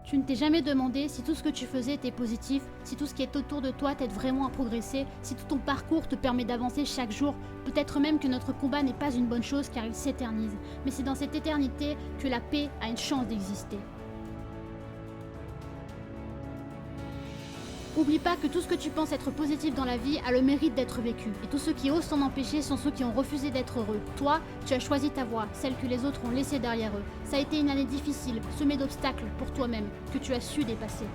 Tu ne t'es jamais demandé si tout ce que tu faisais était positif, si tout ce qui est autour de toi t'aide vraiment à progresser, si tout ton parcours te permet d'avancer chaque jour. Peut-être même que notre combat n'est pas une bonne chose car il s'éternise. Mais c'est dans cette éternité que la paix a une chance d'exister. Oublie pas que tout ce que tu penses être positif dans la vie a le mérite d'être vécu. Et tous ceux qui osent s'en empêcher sont ceux qui ont refusé d'être heureux. Toi, tu as choisi ta voie, celle que les autres ont laissée derrière eux. Ça a été une année difficile, semée d'obstacles pour toi-même, que tu as su dépasser.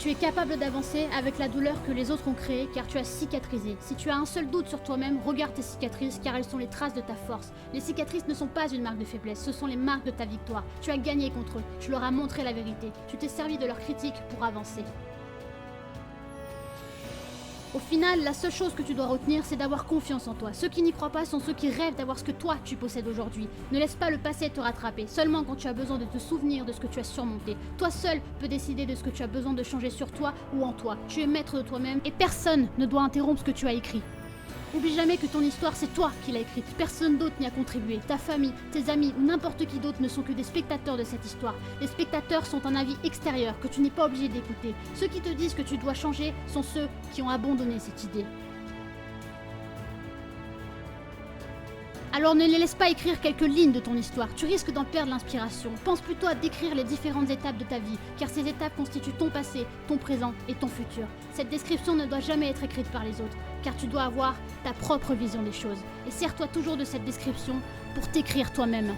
Tu es capable d'avancer avec la douleur que les autres ont créée car tu as cicatrisé. Si tu as un seul doute sur toi-même, regarde tes cicatrices car elles sont les traces de ta force. Les cicatrices ne sont pas une marque de faiblesse, ce sont les marques de ta victoire. Tu as gagné contre eux, tu leur as montré la vérité. Tu t'es servi de leurs critiques pour avancer. Au final, la seule chose que tu dois retenir, c'est d'avoir confiance en toi. Ceux qui n'y croient pas sont ceux qui rêvent d'avoir ce que toi, tu possèdes aujourd'hui. Ne laisse pas le passé te rattraper, seulement quand tu as besoin de te souvenir de ce que tu as surmonté. Toi seul peux décider de ce que tu as besoin de changer sur toi ou en toi. Tu es maître de toi-même et personne ne doit interrompre ce que tu as écrit. Oublie jamais que ton histoire, c'est toi qui l'as écrite. Personne d'autre n'y a contribué. Ta famille, tes amis ou n'importe qui d'autre ne sont que des spectateurs de cette histoire. Les spectateurs sont un avis extérieur que tu n'es pas obligé d'écouter. Ceux qui te disent que tu dois changer sont ceux qui ont abandonné cette idée. Alors ne les laisse pas écrire quelques lignes de ton histoire, tu risques d'en perdre l'inspiration. Pense plutôt à décrire les différentes étapes de ta vie, car ces étapes constituent ton passé, ton présent et ton futur. Cette description ne doit jamais être écrite par les autres, car tu dois avoir ta propre vision des choses. Et sers-toi toujours de cette description pour t'écrire toi-même.